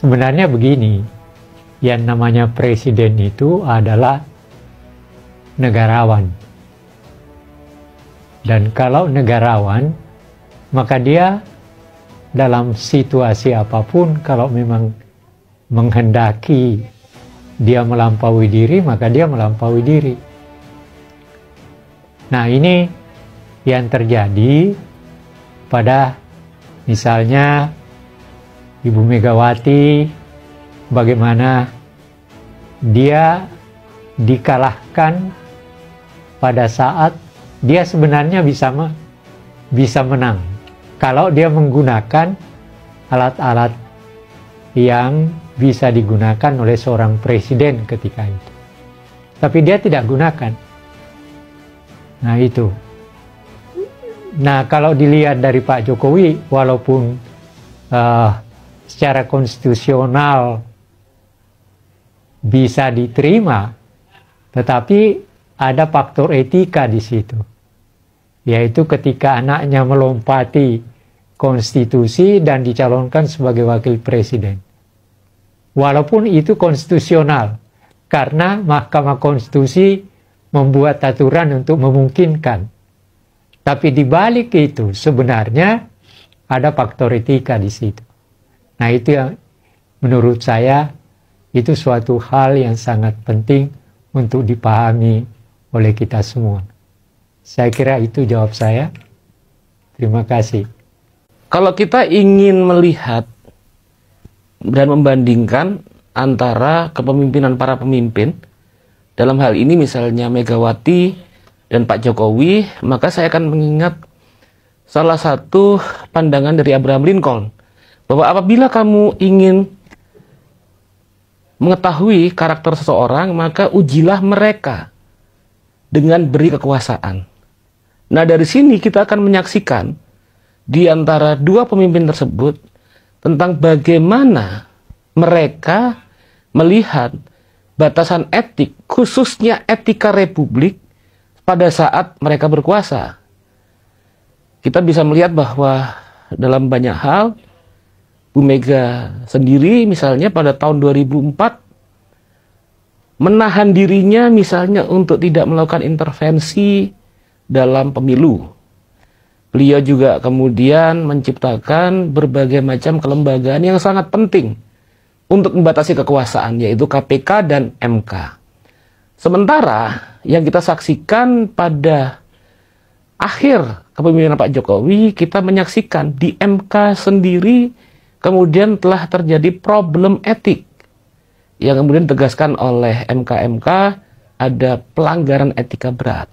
sebenarnya begini, yang namanya presiden itu adalah negarawan. Dan kalau negarawan, maka dia dalam situasi apapun, kalau memang menghendaki dia melampaui diri, maka dia melampaui diri. Nah, ini yang terjadi pada misalnya Ibu Megawati, bagaimana dia dikalahkan pada saat dia sebenarnya bisa menang kalau dia menggunakan alat-alat yang bisa digunakan oleh seorang presiden ketika itu. Tapi dia tidak gunakan. Nah itu. Nah kalau dilihat dari Pak Jokowi, walaupun secara konstitusional bisa diterima, tetapi ada faktor etika di situ, yaitu ketika anaknya melompati konstitusi dan dicalonkan sebagai wakil presiden. Walaupun itu konstitusional, karena Mahkamah Konstitusi membuat aturan untuk memungkinkan. Tapi di balik itu sebenarnya ada faktor etika di situ. Nah itu yang menurut saya itu suatu hal yang sangat penting untuk dipahami oleh kita semua. Saya kira itu jawab saya. Terima kasih. Kalau kita ingin melihat dan membandingkan antara kepemimpinan para pemimpin, dalam hal ini misalnya Megawati dan Pak Jokowi, maka saya akan mengingat salah satu pandangan dari Abraham Lincoln, bahwa apabila kamu ingin mengetahui karakter seseorang, maka ujilah mereka dengan beri kekuasaan. Nah dari sini kita akan menyaksikan di antara dua pemimpin tersebut tentang bagaimana mereka melihat batasan etik, khususnya etika republik pada saat mereka berkuasa. Kita bisa melihat bahwa dalam banyak hal, Bu Mega sendiri misalnya pada tahun 2004 menahan dirinya misalnya untuk tidak melakukan intervensi dalam pemilu. Beliau juga kemudian menciptakan berbagai macam kelembagaan yang sangat penting untuk membatasi kekuasaan, yaitu KPK dan MK. Sementara yang kita saksikan pada akhir kepemimpinan Pak Jokowi, kita menyaksikan di MK sendiri kemudian telah terjadi problem etik yang kemudian ditegaskan oleh MK-MK, ada pelanggaran etika berat.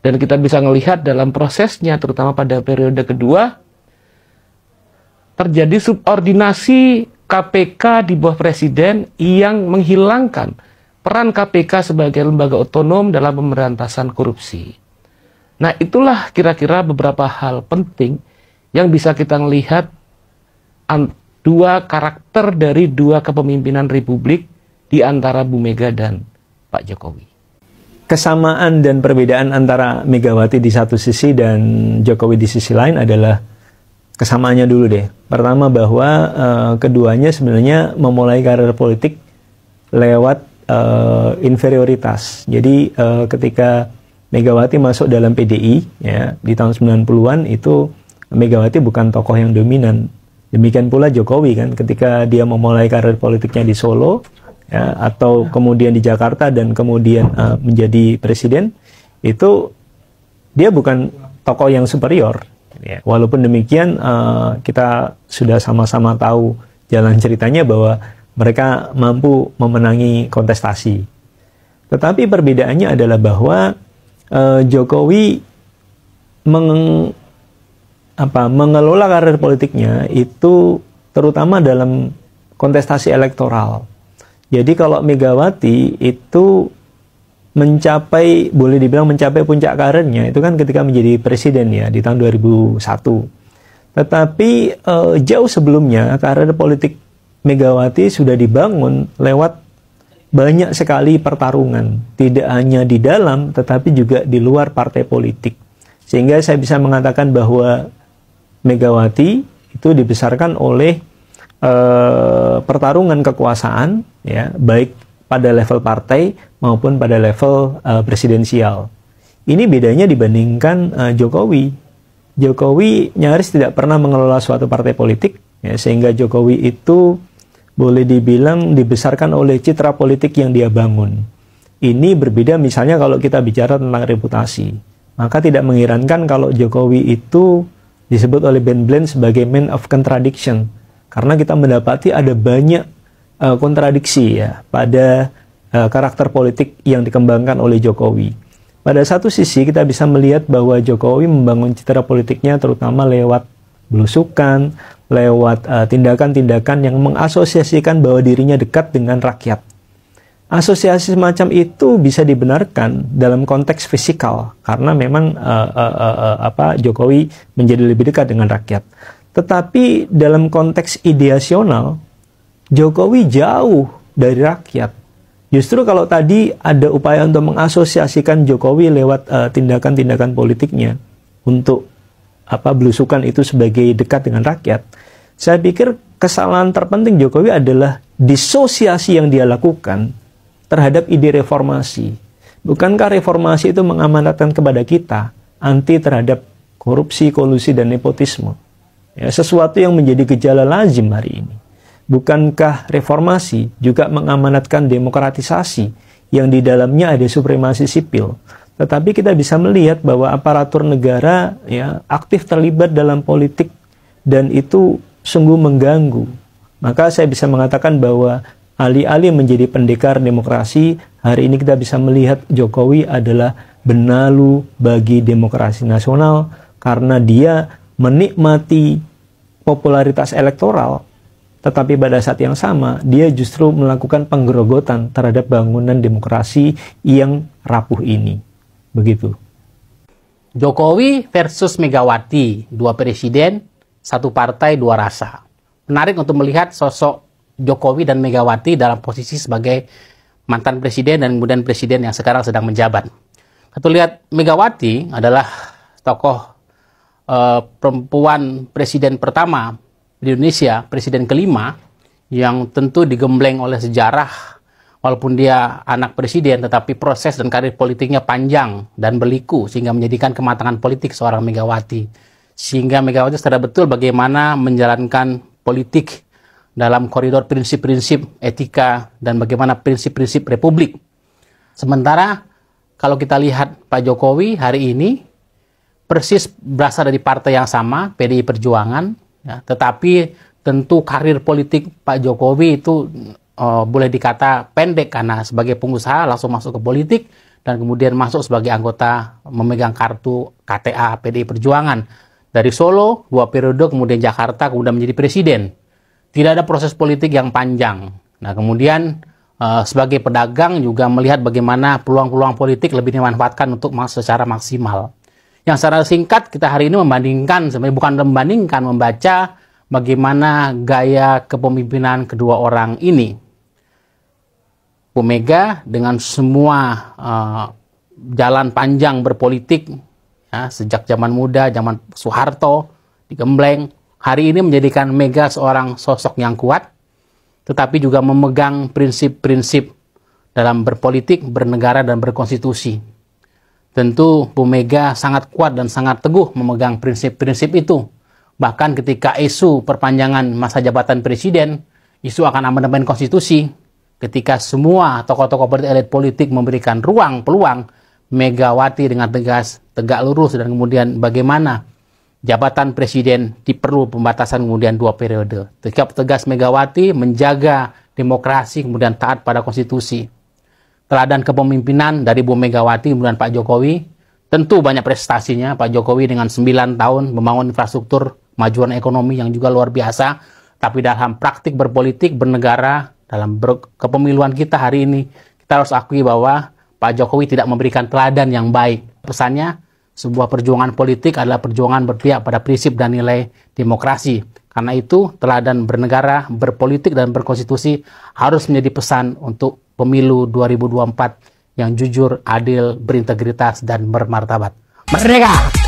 Dan kita bisa melihat dalam prosesnya, terutama pada periode kedua, terjadi subordinasi KPK di bawah presiden yang menghilangkan peran KPK sebagai lembaga otonom dalam pemberantasan korupsi. Nah itulah kira-kira beberapa hal penting yang bisa kita lihat dua karakter dari dua kepemimpinan republik di antara Bu Mega dan Pak Jokowi. Kesamaan dan perbedaan antara Megawati di satu sisi dan Jokowi di sisi lain adalah kesamaannya dulu deh. Pertama bahwa keduanya sebenarnya memulai karir politik lewat inferioritas. Jadi ketika Megawati masuk dalam PDI ya, di tahun 90-an itu Megawati bukan tokoh yang dominan. Demikian pula Jokowi kan ketika dia memulai karir politiknya di Solo ya, atau kemudian di Jakarta dan kemudian menjadi presiden, itu dia bukan tokoh yang superior ya. Walaupun demikian kita sudah sama-sama tahu jalan ceritanya bahwa mereka mampu memenangi kontestasi. Tetapi perbedaannya adalah bahwa Jokowi mengelola karir politiknya itu terutama dalam kontestasi elektoral. Jadi kalau Megawati itu boleh dibilang mencapai puncak karirnya itu kan ketika menjadi presiden ya di tahun 2001. Tetapi jauh sebelumnya karir politik Megawati sudah dibangun lewat banyak sekali pertarungan, tidak hanya di dalam tetapi juga di luar partai politik. Sehingga saya bisa mengatakan bahwa Megawati itu dibesarkan oleh pertarungan kekuasaan, ya, baik pada level partai maupun pada level presidensial. Ini bedanya dibandingkan Jokowi. Jokowi nyaris tidak pernah mengelola suatu partai politik, ya, sehingga Jokowi itu boleh dibilang dibesarkan oleh citra politik yang dia bangun. Ini berbeda misalnya kalau kita bicara tentang reputasi. Maka tidak mengherankan kalau Jokowi itu disebut oleh Ben Bland sebagai man of contradiction. Karena kita mendapati ada banyak kontradiksi, ya, pada karakter politik yang dikembangkan oleh Jokowi. Pada satu sisi kita bisa melihat bahwa Jokowi membangun citra politiknya terutama lewat belusukan, lewat tindakan-tindakan yang mengasosiasikan bahwa dirinya dekat dengan rakyat. Asosiasi semacam itu bisa dibenarkan dalam konteks fisikal karena memang Jokowi menjadi lebih dekat dengan rakyat. Tetapi dalam konteks ideasional, Jokowi jauh dari rakyat. Justru kalau tadi ada upaya untuk mengasosiasikan Jokowi lewat tindakan-tindakan politiknya untuk belusukan itu sebagai dekat dengan rakyat, saya pikir kesalahan terpenting Jokowi adalah disosiasi yang dia lakukan terhadap ide reformasi. Bukankah reformasi itu mengamanatkan kepada kita anti terhadap korupsi, kolusi, dan nepotisme? Ya, sesuatu yang menjadi gejala lazim hari ini. Bukankah reformasi juga mengamanatkan demokratisasi yang di dalamnya ada supremasi sipil? Tetapi kita bisa melihat bahwa aparatur negara, ya, aktif terlibat dalam politik dan itu sungguh mengganggu. Maka saya bisa mengatakan bahwa alih-alih menjadi pendekar demokrasi, hari ini kita bisa melihat Jokowi adalah benalu bagi demokrasi nasional karena dia menikmati popularitas elektoral, tetapi pada saat yang sama dia justru melakukan penggerogotan terhadap bangunan demokrasi yang rapuh ini. Begitu. Jokowi versus Megawati, dua presiden, satu partai, dua rasa. Menarik untuk melihat sosok Jokowi dan Megawati dalam posisi sebagai mantan presiden dan kemudian presiden yang sekarang sedang menjabat. Kita lihat Megawati adalah tokoh perempuan presiden pertama di Indonesia, presiden kelima, yang tentu digembleng oleh sejarah. Walaupun dia anak presiden, tetapi proses dan karir politiknya panjang dan berliku sehingga menjadikan kematangan politik seorang Megawati. Sehingga Megawati sadar betul bagaimana menjalankan politik dalam koridor prinsip-prinsip etika dan bagaimana prinsip-prinsip republik. Sementara kalau kita lihat Pak Jokowi hari ini persis berasal dari partai yang sama, PDI Perjuangan, ya, tetapi tentu karir politik Pak Jokowi itu boleh dikata pendek karena sebagai pengusaha langsung masuk ke politik dan kemudian masuk sebagai anggota memegang kartu KTA PDI Perjuangan. Dari Solo, 2 periode, kemudian Jakarta, kemudian menjadi presiden. Tidak ada proses politik yang panjang. Nah, kemudian sebagai pedagang juga melihat bagaimana peluang-peluang politik lebih dimanfaatkan untuk secara maksimal. Yang secara singkat kita hari ini membandingkan, sebenarnya bukan membandingkan, membaca bagaimana gaya kepemimpinan kedua orang ini. Bu Mega dengan semua jalan panjang berpolitik, ya, sejak zaman muda, zaman Soeharto, digembleng, hari ini menjadikan Mega seorang sosok yang kuat, tetapi juga memegang prinsip-prinsip dalam berpolitik, bernegara, dan berkonstitusi. Tentu Bu Mega sangat kuat dan sangat teguh memegang prinsip-prinsip itu. Bahkan ketika isu perpanjangan masa jabatan presiden, isu akan amandemen konstitusi, ketika semua tokoh-tokoh elit politik memberikan ruang, peluang, Megawati dengan tegas, tegak lurus, dan kemudian bagaimana jabatan presiden diperlu pembatasan kemudian 2 periode. Sikap tegas Megawati menjaga demokrasi, kemudian taat pada konstitusi. Teladan kepemimpinan dari Bu Megawati kemudian Pak Jokowi, tentu banyak prestasinya. Pak Jokowi dengan 9 tahun membangun infrastruktur, kemajuan ekonomi yang juga luar biasa, tapi dalam praktik berpolitik, bernegara, dalam kepemiluan kita hari ini, kita harus akui bahwa Pak Jokowi tidak memberikan teladan yang baik. Pesannya, sebuah perjuangan politik adalah perjuangan berpihak pada prinsip dan nilai demokrasi. Karena itu, teladan bernegara, berpolitik, dan berkonstitusi harus menjadi pesan untuk pemilu 2024 yang jujur, adil, berintegritas, dan bermartabat. Merdeka!